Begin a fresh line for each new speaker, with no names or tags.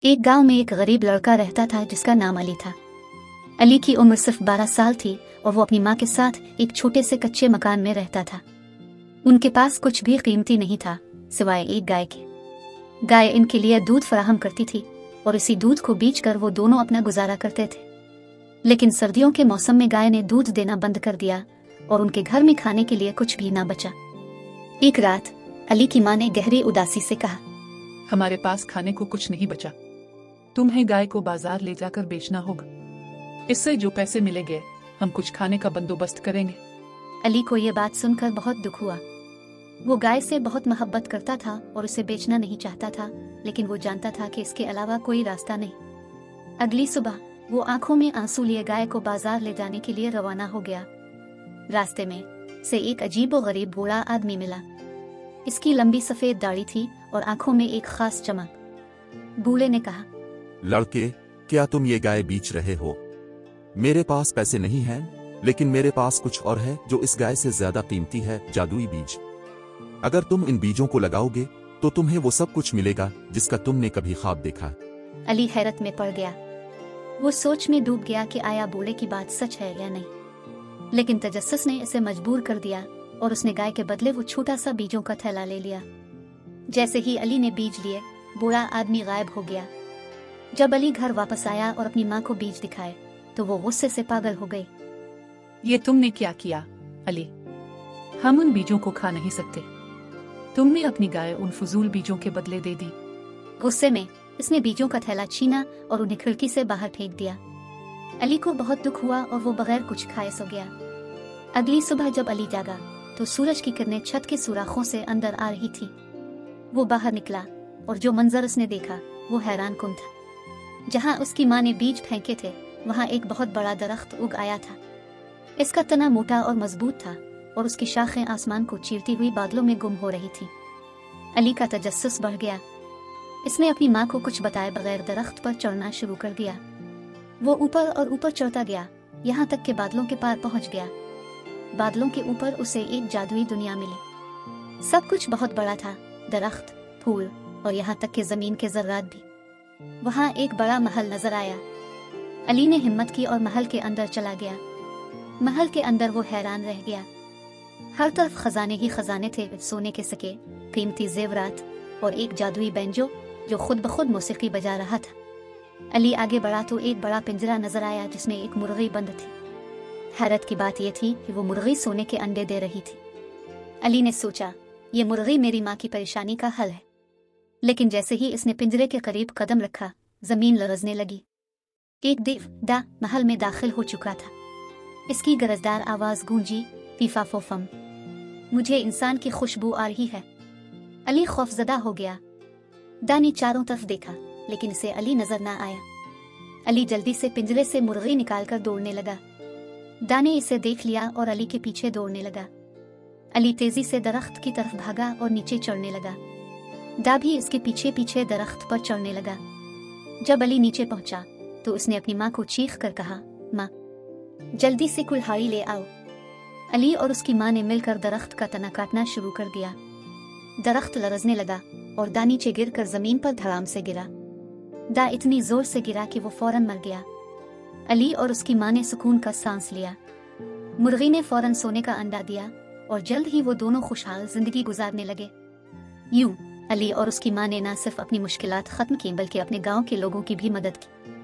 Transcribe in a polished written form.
एक गांव में एक गरीब लड़का रहता था जिसका नाम अली था। अली की उम्र सिर्फ 12 साल थी और वो अपनी माँ के साथ एक छोटे से कच्चे मकान में रहता था। उनके पास कुछ भी कीमती नहीं था सिवाय एक गाय के। गाय इनके लिए दूध फराहम करती थी और इसी दूध को बेचकर वो दोनों अपना गुजारा करते थे। लेकिन सर्दियों के मौसम में गाय ने दूध देना बंद कर दिया और उनके घर में खाने के लिए कुछ भी ना बचा। एक रात अली की माँ ने गहरी उदासी से कहा,
हमारे पास खाने को कुछ नहीं बचा, तुम्हें गाय को बाजार ले जाकर बेचना होगा। इससे जो पैसे मिलेंगे हम कुछ खाने का बंदोबस्त करेंगे।
अली को यह बात सुनकर बहुत दुख हुआ। वो गाय से बहुत मोहब्बत करता था और उसे बेचना नहीं चाहता था, लेकिन वो जानता था कि इसके अलावा कोई रास्ता नहीं। अगली सुबह वो आंखों में आंसू लिए गाय को बाजार ले जाने के लिए रवाना हो गया। रास्ते में से एक अजीब व गरीब बूढ़ा आदमी मिला। इसकी लंबी सफेद दाढ़ी थी और आंखों में एक खास चमक। बूढ़े ने कहा,
लड़के, क्या तुम ये गाय बेच रहे हो? मेरे पास पैसे नहीं हैं, लेकिन मेरे पास कुछ और है जो इस गाय से ज्यादा कीमती है, जादुई बीज। अगर तुम इन बीजों को लगाओगे तो तुम्हें वो सब कुछ मिलेगा जिसका तुमने कभी ख्वाब देखा।
अली हैरत में पड़ गया। वो सोच में डूब गया कि आया बूढ़े की बात सच है या नहीं। लेकिन तजस्सुस ने इसे मजबूर कर दिया और उसने गाय के बदले वो छोटा सा बीजों का थैला ले लिया। जैसे ही अली ने बीज लिए, बूढ़ा आदमी गायब हो गया। जब अली घर वापस आया और अपनी माँ को बीज दिखाए तो वो गुस्से से पागल हो गई।
ये तुमने क्या किया अली? हम उन बीजों को खा नहीं सकते। तुमने अपनी गाय उन फजूल बीजों के बदले दे दी।
गुस्से में इसने बीजों का थैला छीना और उन्हें खिड़की से बाहर फेंक दिया। अली को बहुत दुख हुआ और वो बगैर कुछ खाए सो गया। अगली सुबह जब अली जागा तो सूरज की किरणें छत के सुराखों से अंदर आ रही थी। वो बाहर निकला और जो मंजर उसने देखा वो हैरान कुन था। जहाँ उसकी माँ ने बीज फेंके थे वहाँ एक बहुत बड़ा दरख्त उग आया था। इसका तना मोटा और मजबूत था और उसकी शाखें आसमान को चीरती हुई बादलों में गुम हो रही थी। अली का तजस्सुस बढ़ गया। इसने अपनी माँ को कुछ बताए बगैर दरख्त पर चढ़ना शुरू कर दिया। वो ऊपर और ऊपर चढ़ता गया, यहाँ तक कि बादलों के पार पहुँच गया। बादलों के ऊपर उसे एक जादुई दुनिया मिली। सब कुछ बहुत बड़ा था, दरख्त, फूल और यहाँ तक कि जमीन के जर्रात भी। वहाँ एक बड़ा महल नजर आया। अली ने हिम्मत की और महल के अंदर चला गया। महल के अंदर वो हैरान रह गया। हर तरफ खजाने ही खजाने थे, सोने के सिक्के, कीमती जेवरात और एक जादुई बैंजो जो खुद ब खुद मौसीकी बजा रहा था। अली आगे बढ़ा तो एक बड़ा पिंजरा नजर आया जिसमें एक मुर्गी बंद थी। हैरत की बात यह थी कि वो मुर्गी सोने के अंडे दे रही थी। अली ने सोचा, ये मुर्गी मेरी माँ की परेशानी का हल है। लेकिन जैसे ही इसने पिंजरे के करीब कदम रखा, जमीन लरजने लगी। एक देवता महल में दाखिल हो चुका था। इसकी गरजदार आवाज गूंजी, फीफा फोफम, मुझे इंसान की खुशबू आ रही है। अली खौफजदा हो गया। दानी चारों तरफ देखा लेकिन इसे अली नजर ना आया। अली जल्दी से पिंजरे से मुर्गी निकालकर दौड़ने लगा। दाने इसे देख लिया और अली के पीछे दौड़ने लगा। अली तेजी से दरख्त की तरफ भागा और नीचे चढ़ने लगा। दा भी इसके पीछे पीछे दरख्त पर चढ़ने लगा। जब अली नीचे पहुंचा तो उसने अपनी माँ को चीख कर कहा, माँ, जल्दी से कुल्हाड़ी ले आओ। अली और उसकी माँ ने मिलकर दरख्त का तना काटना शुरू कर दिया। दरख्त लरजने लगा और दा नीचे गिरकर जमीन पर धड़ाम से गिरा। दा इतनी जोर से गिरा कि वो फौरन मर गया। अली और उसकी माँ ने सुकून का सांस लिया। मुर्गी ने फौरन सोने का अंडा दिया और जल्द ही वो दोनों खुशहाल जिंदगी गुजारने लगे। यूं अली और उसकी माँ ने न सिर्फ अपनी मुश्किलात खत्म की बल्कि अपने गांव के लोगों की भी मदद की।